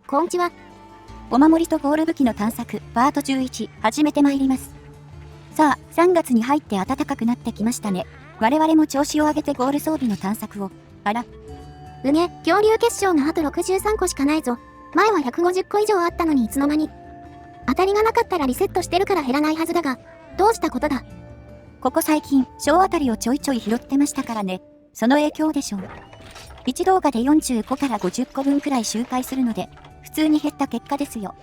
こんちは。お守りとゴール武器の探索、パート11、始めてまいります。さあ、3月に入って暖かくなってきましたね。我々も調子を上げてゴール装備の探索を。あら。恐竜結晶があと63個しかないぞ。前は150個以上あったのにいつの間に。当たりがなかったらリセットしてるから減らないはずだが、どうしたことだ。ここ最近、小あたりをちょいちょい拾ってましたからね。その影響でしょう。1動画で45から50個分くらい周回するので、普通に減った結果ですよ。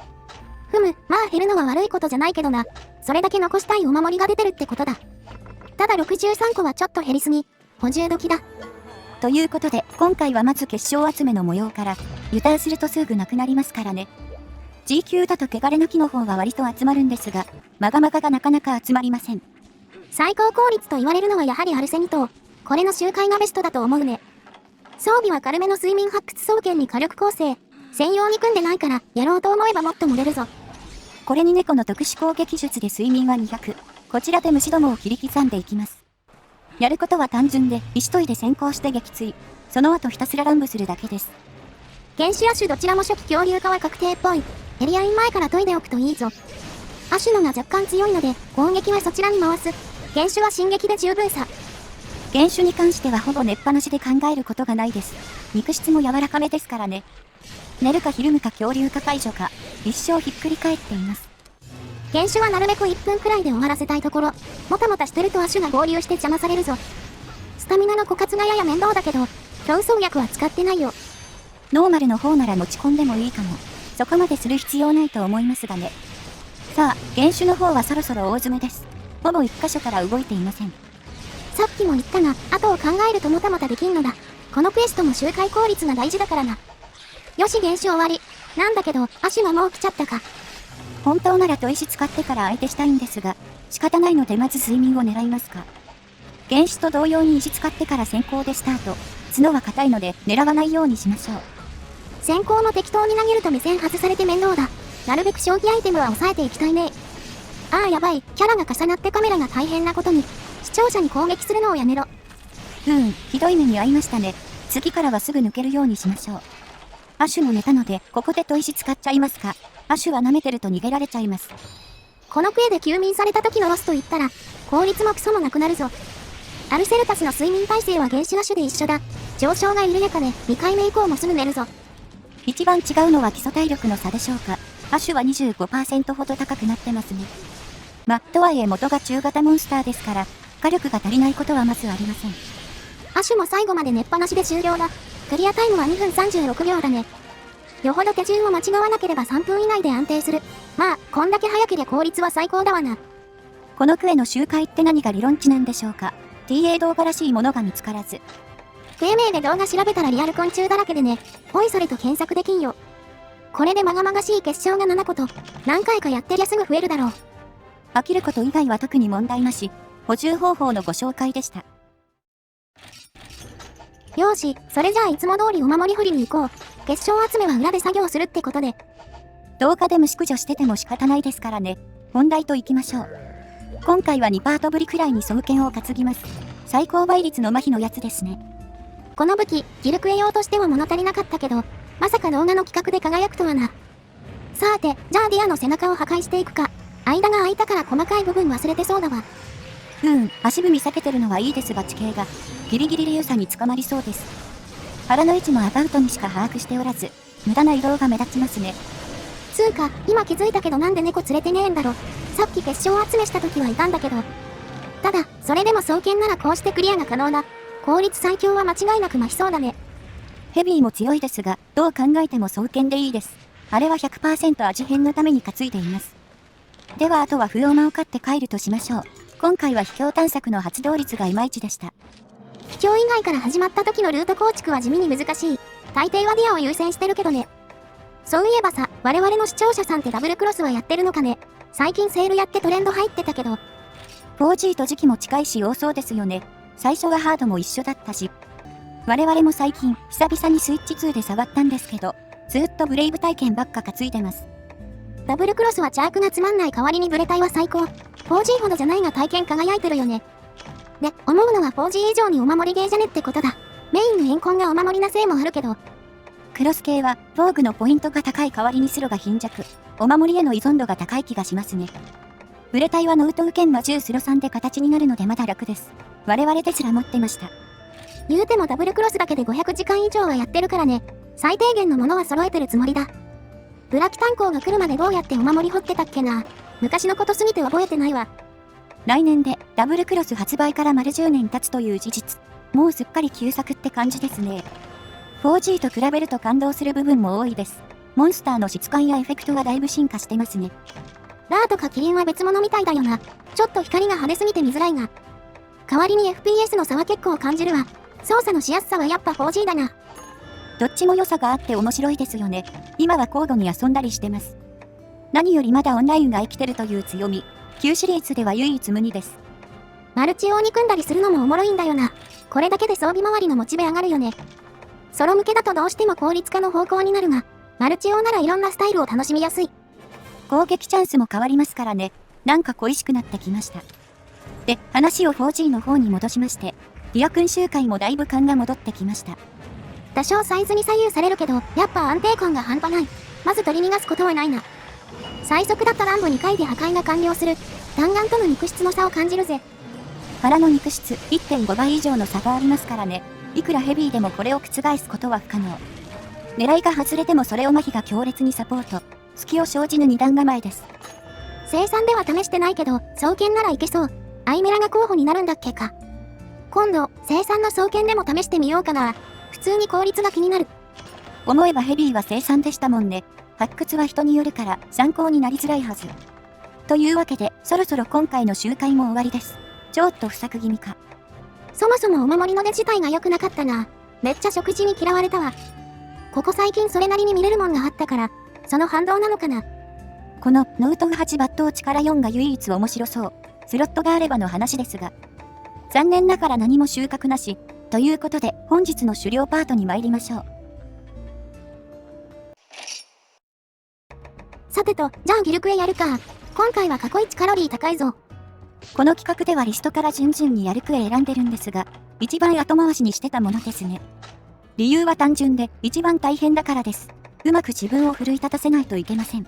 まあ減るのは悪いことじゃないけどな。それだけ残したいお守りが出てるってことだ。ただ63個はちょっと減りすぎ。補充時だ。ということで、今回はまず結晶集めの模様から、油断するとすぐなくなりますからね。G 級だと汚れ抜きの方は割と集まるんですが、マガマガがなかなか集まりません。最高効率と言われるのはやはりアルセニトウ。これの周回がベストだと思うね。装備は軽めの睡眠発掘双剣に火力構成。専用に組んでないから、やろうと思えばもっと盛れるぞ。これに猫の特殊攻撃術で睡眠は200。こちらで虫どもを切り刻んでいきます。やることは単純で、石研いで先行して撃墜。その後ひたすら乱舞するだけです。原種亜種どちらも初期恐竜化は確定っぽい。エリアイン前から研いでおくといいぞ。亜種のが若干強いので、攻撃はそちらに回す。原種は進撃で十分さ。原種に関してはほぼ寝っぱなしで考えることがないです。肉質も柔らかめですからね。寝るかひるむか恐竜化解除か、一生ひっくり返っています。原種はなるべく1分くらいで終わらせたいところ。もたもたしてると亜種が合流して邪魔されるぞ。スタミナの枯渇がやや面倒だけど、競争薬は使ってないよ。ノーマルの方なら持ち込んでもいいかも。そこまでする必要ないと思いますがね。さあ、原種の方はそろそろ大詰めです。ほぼ1箇所から動いていません。さっきも言ったが、後を考えるともたもたできんのだ。このクエストも周回効率が大事だからな。よし、原種終わり。なんだけど、亜種はもう来ちゃったか。本当なら砥石使ってから相手したいんですが、仕方ないのでまず睡眠を狙いますか。原種と同様に石使ってから先行でスタート。角は硬いので狙わないようにしましょう。先行も適当に投げると目線外されて面倒だ。なるべく消費アイテムは抑えていきたいね。ああやばい、キャラが重なってカメラが大変なことに。視聴者に攻撃するのをやめろ。ひどい目に遭いましたね。次からはすぐ抜けるようにしましょう。亜種も寝たので、ここで砥石使っちゃいますか。亜種は舐めてると逃げられちゃいます。このクエで休眠された時のロスと言ったら、効率もクソもなくなるぞ。アルセルタスの睡眠耐性は原種亜種で一緒だ。上昇が緩やかで、2回目以降もすぐ寝るぞ。一番違うのは基礎体力の差でしょうか。亜種は 25% ほど高くなってますね。とはいえ元が中型モンスターですから、火力が足りないことはまずありません。亜種も最後まで寝っぱなしで終了だ。クリアタイムは2分36秒だね。よほど手順を間違わなければ3分以内で安定する。まあ、こんだけ早ければ効率は最高だわな。このクエの周回って何が理論値なんでしょうか。TA 動画らしいものが見つからず。クエ名で動画調べたらリアル昆虫だらけでね。おいそれと検索できんよ。これでまがまがしい結晶が7個と、何回かやってりゃすぐ増えるだろう。飽きること以外は特に問題なし、補充方法のご紹介でした。よーし、それじゃあいつも通りお守り掘りに行こう。結晶集めは裏で作業するってことで。動画で虫駆除してても仕方ないですからね。本題と行きましょう。今回は2パートぶりくらいに双剣を担ぎます。最高倍率の麻痺のやつですね。この武器、ギルクエ用としては物足りなかったけど、まさか動画の企画で輝くとはな。さて、じゃあディアの背中を破壊していくか。間が空いたから細かい部分忘れてそうだわ。足踏み避けてるのはいいですが地形が、ギリギリリユーサに捕まりそうです。腹の位置もアバウトにしか把握しておらず、無駄な移動が目立ちますね。つうか、今気づいたけどなんで猫連れてねえんだろ。さっき結晶集めした時はいたんだけど。ただ、それでも双剣ならこうしてクリアが可能だ。効率最強は間違いなく麻痺そうだね。ヘビーも強いですが、どう考えても双剣でいいです。あれは 100% 味変のために担いでいます。ではあとは不要魔を買って帰るとしましょう。今回は秘境探索の発動率がいまいちでした。秘境以外から始まった時のルート構築は地味に難しい。大抵はディアを優先してるけどね。そういえばさ、我々の視聴者さんってダブルクロスはやってるのかね。最近セールやってトレンド入ってたけど。4G と時期も近いし多そうですよね。最初はハードも一緒だったし。我々も最近、久々にスイッチ2で触ったんですけど、ずっとブレイブ体験ばっか担いでます。ダブルクロスはチャークがつまんない代わりにブレタイは最高。4G ほどじゃないが体験輝いてるよね。で、思うのは 4G 以上にお守りゲーじゃねってことだ。メインのエンコンがお守りなせいもあるけど。クロス系は防具のポイントが高い代わりにスロが貧弱。お守りへの依存度が高い気がしますね。ブレタイはノウトウ剣魔10スロ3で形になるのでまだ楽です。我々ですら持ってました。言うてもダブルクロスだけで500時間以上はやってるからね。最低限のものは揃えてるつもりだ。ブラキ炭鉱が来るまでどうやってお守り掘ってたっけな。昔のことすぎて覚えてないわ。来年でダブルクロス発売から丸10年経つという事実。もうすっかり旧作って感じですね。4G と比べると感動する部分も多いです。モンスターの質感やエフェクトがだいぶ進化してますね。ラーとかキリンは別物みたいだよな。ちょっと光が派手すぎて見づらいが。代わりに FPS の差は結構感じるわ。操作のしやすさはやっぱ 4G だな。どっちも良さがあって面白いですよね。今は交互に遊んだりしてます。何よりまだオンラインが生きてるという強み。旧シリーズでは唯一無二です。マルチ用に組んだりするのもおもろいんだよな。これだけで装備周りのモチベ上がるよね。ソロ向けだとどうしても効率化の方向になるが、マルチ用ならいろんなスタイルを楽しみやすい。攻撃チャンスも変わりますからね。なんか恋しくなってきました。で、話を 4G の方に戻しまして、ディア君周回もだいぶ感が戻ってきました。多少サイズに左右されるけど、やっぱ安定感が半端ない。まず取り逃がすことはないな。最速だった乱舞2回で破壊が完了する。弾丸との肉質の差を感じるぜ。腹の肉質 1.5 倍以上の差がありますからね。いくらヘビーでもこれを覆すことは不可能。狙いが外れてもそれを麻痺が強烈にサポート。隙を生じぬ二段構えです。生産では試してないけど、双剣ならいけそう。アイメラが候補になるんだっけか。今度、生産の双剣でも試してみようかな。普通に効率が気になる。思えばヘビーは生産でしたもんね。発掘は人によるから参考になりづらいはず。というわけで、そろそろ今回の集会も終わりです。ちょっと不作気味か。そもそもお守りの出自体が良くなかったな。めっちゃ食事に嫌われたわ。ここ最近それなりに見れるもんがあったから、その反動なのかな。このノウトウ8抜刀力4が唯一面白そう。スロットがあればの話ですが。残念ながら何も収穫なし。ということで本日の狩猟パートに参りましょう。さてと、じゃあギルクエやるか。今回は過去1カロリー高いぞ。この企画ではリストから順々にやるクエ選んでるんですが、一番後回しにしてたものですね。理由は単純で、一番大変だからです。うまく自分を奮い立たせないといけません。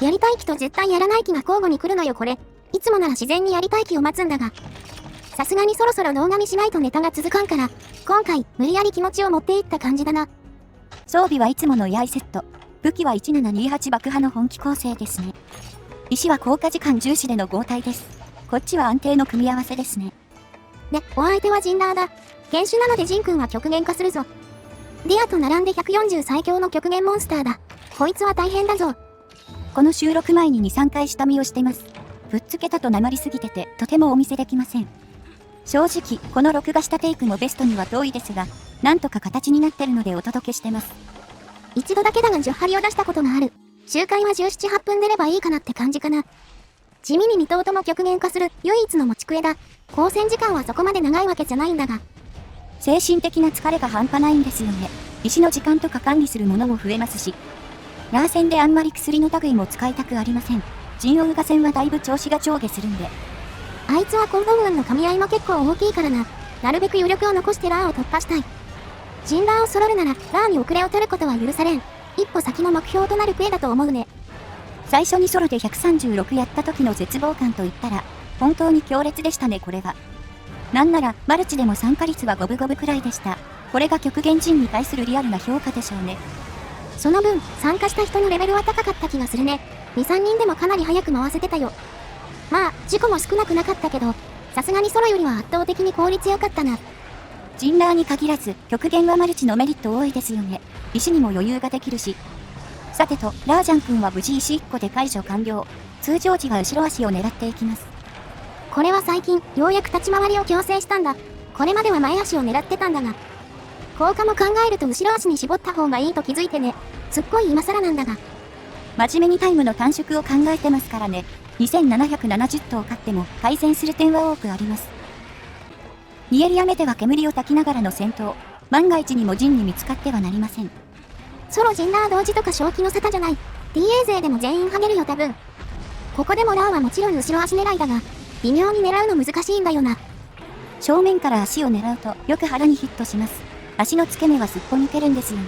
やりたい気と絶対やらない気が交互に来るのよこれ。いつもなら自然にやりたい気を待つんだが。さすがにそろそろ動画にしないとネタが続かんから、今回無理やり気持ちを持っていった感じだな。装備はいつもの居合セット。武器は1728爆破の本気構成ですね。石は効果時間重視での合体です。こっちは安定の組み合わせですね。で、お相手はジンラーだ。原種なのでジン君は極限化するぞ。ディアと並んで140最強の極限モンスターだ。こいつは大変だぞ。この収録前に2、3回下見をしてます。ぶっつけたと鉛すぎててとてもお見せできません。正直、この録画したテイクもベストには遠いですが、なんとか形になってるのでお届けしてます。一度だけだが10針を出したことがある。周回は17、8分出ればいいかなって感じかな。地味に2頭とも極限化する唯一の持ちクエだ。交戦時間はそこまで長いわけじゃないんだが。精神的な疲れが半端ないんですよね。石の時間とか管理するものも増えますし。ラーセンであんまり薬の類も使いたくありません。ジンオウガ戦はだいぶ調子が上下するんで。あいつはコンボ運の噛み合いも結構大きいからな。なるべく余力を残してラーを突破したい。ジンラーを揃るならラーに遅れを取ることは許されん。一歩先の目標となるクエだと思うね。最初にソロで136やった時の絶望感といったら、本当に強烈でしたねこれは。なんなら、マルチでも参加率は五分五分くらいでした。これが極限陣に対するリアルな評価でしょうね。その分、参加した人のレベルは高かった気がするね。2、3人でもかなり早く回せてたよ。まあ、事故も少なくなかったけど、さすがにソロよりは圧倒的に効率良かったな。ジンラーに限らず、極限はマルチのメリット多いですよね。石にも余裕ができるし。さてと、ラージャン君は無事石1個で解除完了。通常時は後ろ足を狙っていきます。これは最近、ようやく立ち回りを強制したんだ。これまでは前足を狙ってたんだが。効果も考えると後ろ足に絞った方がいいと気づいてね。すっごい今更なんだが。真面目にタイムの短縮を考えてますからね。2770頭勝っても改善する点は多くあります。ニエリアメテは煙を焚きながらの戦闘。万が一にも陣に見つかってはなりません。ソロジンラー同時とか正気の沙汰じゃない。DA 勢でも全員ハゲるよ多分。ここでもラーはもちろん後ろ足狙いだが、微妙に狙うの難しいんだよな。正面から足を狙うとよく腹にヒットします。足の付け根はすっぽ抜けるんですよね。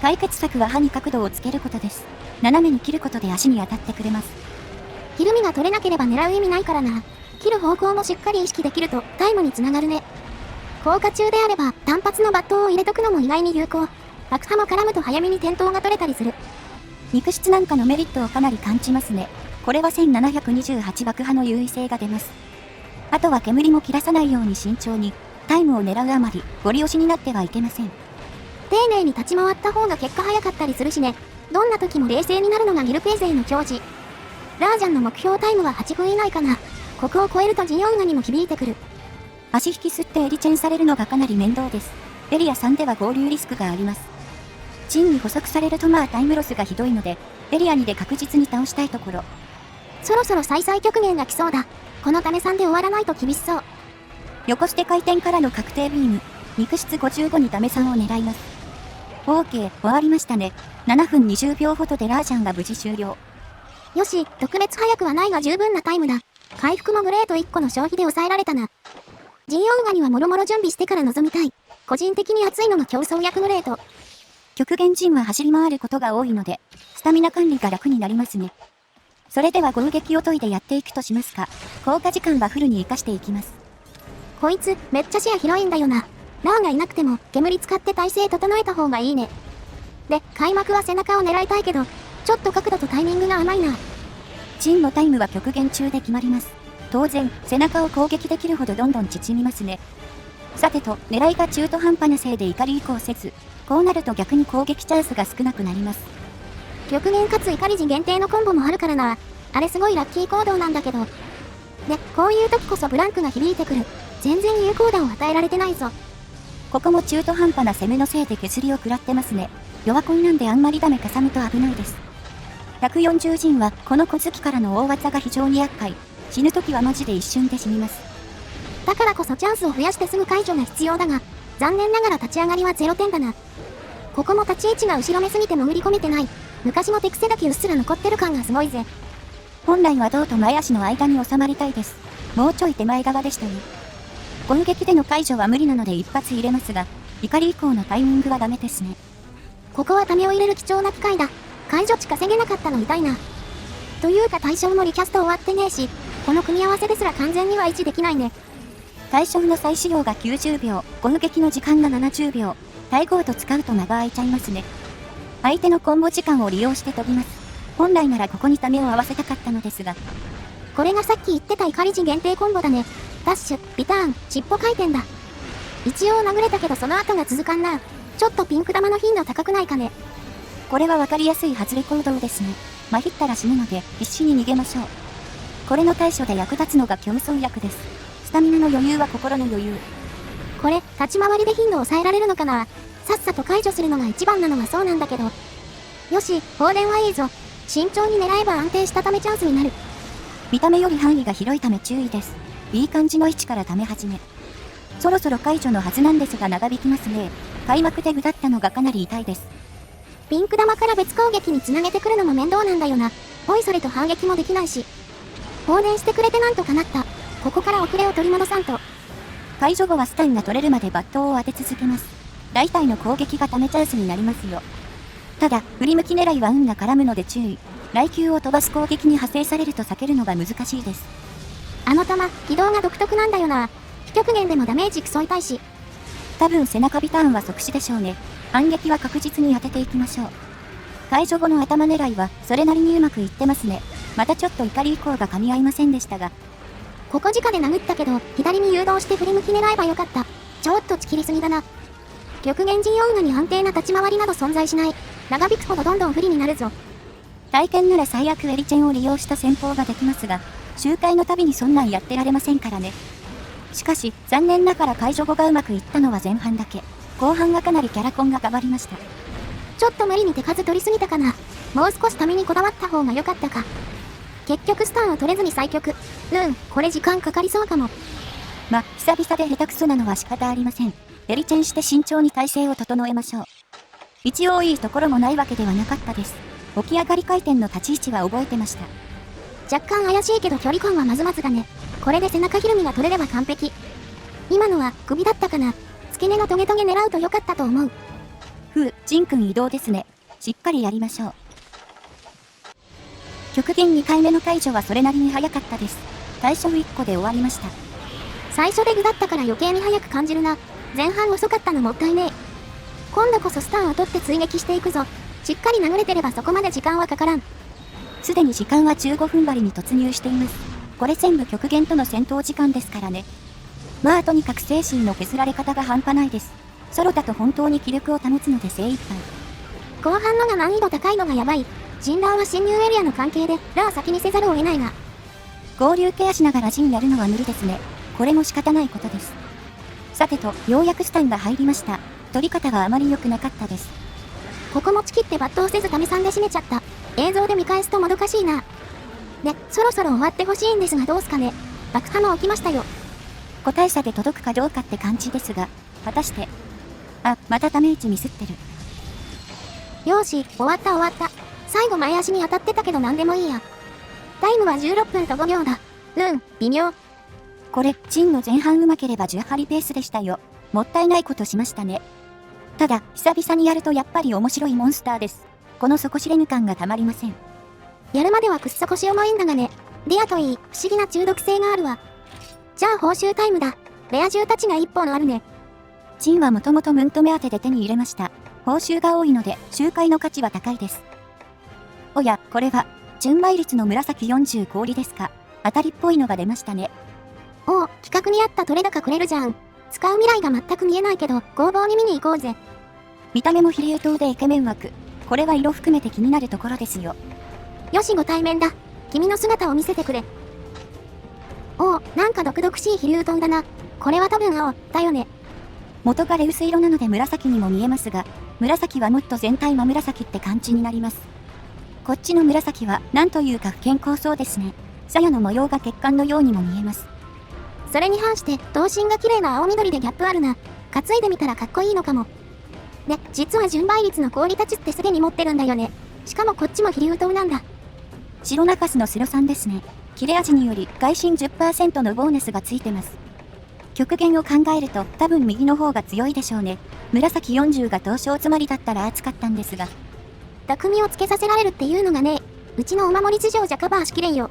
解決策は刃に角度をつけることです。斜めに切ることで足に当たってくれます。ひるみが取れなければ狙う意味ないからな。切る方向もしっかり意識できるとタイムにつながるね。効果中であれば単発の抜刀を入れとくのも意外に有効。爆破も絡むと早めに転倒が取れたりする。肉質なんかのメリットをかなり感じますね。これは1728爆破の優位性が出ます。あとは煙も切らさないように慎重に、タイムを狙うあまり、ゴリ押しになってはいけません。丁寧に立ち回った方が結果早かったりするしね。どんな時も冷静になるのがミルクエ勢の矜持。ラージャンの目標タイムは8分以内かな。ここを超えるとジオンガにも響いてくる。足引き吸ってエリチェンされるのがかなり面倒です。エリア3では合流リスクがあります。チンに捕捉されるとタイムロスがひどいので、エリア2で確実に倒したいところ。そろそろ再々極限が来そうだ。このため3で終わらないと厳しそう。横捨て回転からの確定ビーム。肉質55にダメ3を狙います。OK、終わりましたね。7分20秒ほどでラージャンが無事終了。よし、特別早くはないが十分なタイムだ。回復もグレート1個の消費で抑えられたな。ジンオウガにはもろもろ準備してから臨みたい。個人的に熱いのが競争役グレート。極限陣は走り回ることが多いので、スタミナ管理が楽になりますね。それでは合撃を研いでやっていくとしますか。効果時間はフルに活かしていきます。こいつ、めっちゃ視野広いんだよな。ラーがいなくても、煙使って体勢整えた方がいいね。で、開幕は背中を狙いたいけど、ちょっと角度とタイミングが甘いな。チンのタイムは極限中で決まります。当然、背中を攻撃できるほどどんどん縮みますね。さてと、狙いが中途半端なせいで怒り移行せず、こうなると逆に攻撃チャンスが少なくなります。極限かつ怒り時限定のコンボもあるからな。あれすごいラッキー行動なんだけど。で、こういう時こそブランクが響いてくる。全然有効打を与えられてないぞ。ここも中途半端な攻めのせいで削りを食らってますね。弱恋なんであんまりダメかさむと危ないです。140陣はこの小突きからの大技が非常に厄介。死ぬ時はマジで一瞬で死にます。だからこそチャンスを増やしてすぐ解除が必要だが、残念ながら立ち上がりは0点だな。ここも立ち位置が後ろめすぎて潜り込めてない。昔の手癖だけうっすら残ってる感がすごいぜ。本来は胴と前足の間に収まりたいです。もうちょい手前側でしたね。攻撃での解除は無理なので一発入れますが、怒り以降のタイミングはダメですね。ここはためを入れる貴重な機会だ。解除値稼げなかったの痛いな。というか対象もリキャスト終わってねえし、この組み合わせですら完全には維持できないね。対象の再使用が90秒、攻撃の時間が70秒、対号と使うと間が空いちゃいますね。相手のコンボ時間を利用して飛びます。本来ならここにためを合わせたかったのですが。これがさっき言ってた怒り時限定コンボだね。ダッシュ、リターン、尻尾回転だ。一応殴れたけどその後が続かんな。ちょっとピンク玉の頻度高くないかね。これは分かりやすい外れ行動ですね。まひったら死ぬので必死に逃げましょう。これの対処で役立つのが虚無損薬です。スタミナの余裕は心の余裕。これ、立ち回りで頻度を抑えられるのかな。さっさと解除するのが一番なのはそうなんだけど。よし、放電はいいぞ。慎重に狙えば安定したためチャンスになる。見た目より範囲が広いため注意です。いい感じの位置からため始め。そろそろ解除のはずなんですが長引きますね。開幕でぐだったのがかなり痛いです。ピンク玉から別攻撃につなげてくるのも面倒なんだよな。おいそれと反撃もできないし。放電してくれてなんとかなった。ここから遅れを取り戻さんと。解除後はスタンが取れるまで抜刀を当て続けます。大体の攻撃がためチャンスになりますよ。ただ、振り向き狙いは運が絡むので注意。雷球を飛ばす攻撃に派生されると避けるのが難しいです。あの弾、軌道が独特なんだよな。非極限でもダメージ競いたいし。多分背中ビターンは即死でしょうね。反撃は確実に当てていきましょう。解除後の頭狙いはそれなりにうまくいってますね。またちょっと怒り以降が噛み合いませんでしたが。ここ直で殴ったけど、左に誘導して振り向き狙えばよかった。ちょっとちきりすぎだな。極限陣オウガに安定な立ち回りなど存在しない。長引くほどどんどん不利になるぞ。体験なら最悪エリチェンを利用した戦法ができますが、周回のたびにそんなんやってられませんからね。しかし、残念ながら解除後がうまくいったのは前半だけ。後半はかなりキャラコンが変わりました。ちょっと無理に手数取りすぎたかな。もう少しためにこだわった方が良かったか。結局スタンを取れずに最局。これ時間かかりそうかも。ま、久々で下手くそなのは仕方ありません。エリチェンして慎重に体勢を整えましょう。一応いいところもないわけではなかったです。起き上がり回転の立ち位置は覚えてました。若干怪しいけど距離感はまずまずだね。これで背中ひるみが取れれば完璧。今のは首だったかな。付け根のトゲトゲ狙うと良かったと思う。ジンくん移動ですね。しっかりやりましょう。極限2回目の解除はそれなりに早かったです。対象1個で終わりました。最初で具だったから余計に早く感じるな。前半遅かったのもったいねえ。今度こそスタンを取って追撃していくぞ。しっかり流れてればそこまで時間はかからん。すでに時間は15分割に突入しています。これ全部極限との戦闘時間ですからね。まあとにかく精神の削られ方が半端ないです。ソロだと本当に気力を保つので精一杯。後半のが難易度高いのがやばい。ジンラーは侵入エリアの関係でラー先にせざるを得ないが。合流ケアしながらジンやるのは無理ですね。これも仕方ないことです。さてと、ようやくスタンが入りました。取り方があまり良くなかったです。ここ持ち切って抜刀せず民さんで締めちゃった。映像で見返すともどかしいな。で、そろそろ終わってほしいんですがどうすかね。爆破も起きましたよ。個体差で届くかどうかって感じですが、果たして。あ、またダメージミスってる。よーし、終わった。最後前足に当たってたけど何でもいいや。タイムは16分と5秒だ。微妙。これ、ジンの前半うまければ10針ペースでしたよ。もったいないことしましたね。ただ、久々にやるとやっぱり面白いモンスターです。この底知れぬ感がたまりません。やるまではくっそ腰重いんだがね。ディアといい、不思議な中毒性があるわ。じゃあ報酬タイムだ。レア銃たちが1本あるね。ジンはもともとムント目当てで手に入れました。報酬が多いので、周回の価値は高いです。おや、これは、純倍率の紫40氷ですか。当たりっぽいのが出ましたね。おお、企画に合った取れ高くれるじゃん。使う未来が全く見えないけど、工房に見に行こうぜ。見た目も比例刀でイケメン枠。これは色含めて気になるところですよ。よしご対面だ。君の姿を見せてくれ。おお、なんか毒々しい飛竜刀だな。これは多分青、だよね。元がレウス色なので紫にも見えますが、紫はもっと全体真紫って感じになります。こっちの紫はなんというか不健康そうですね。鞘の模様が血管のようにも見えます。それに反して、刀身が綺麗な青緑でギャップあるな。担いでみたらかっこいいのかも。で、実は純倍率の氷たちってすでに持ってるんだよね。しかもこっちも飛竜刀なんだ。白中洲のスロさんですね。切れ味により外心 10% のボーナスがついてます。極限を考えると多分右の方が強いでしょうね。紫40が東証詰まりだったら熱かったんですが。匠をつけさせられるっていうのがね、うちのお守り事情じゃカバーしきれんよ。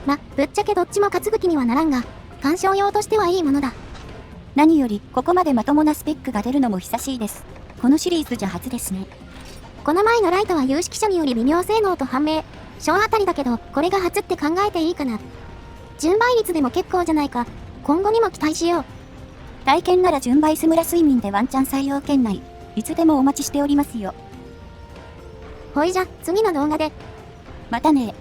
ま、ぶっちゃけどっちも担ぐ気にはならんが、鑑賞用としてはいいものだ。何よりここまでまともなスペックが出るのも久しいです。このシリーズじゃ初ですね。この前のライトは有識者により微妙性能と判明。小当たりだけど、これが初って考えていいかな。純倍率でも結構じゃないか。今後にも期待しよう。体験なら純倍スムラ睡眠でワンチャン採用圏内。いつでもお待ちしておりますよ。ほいじゃ、次の動画で。またね。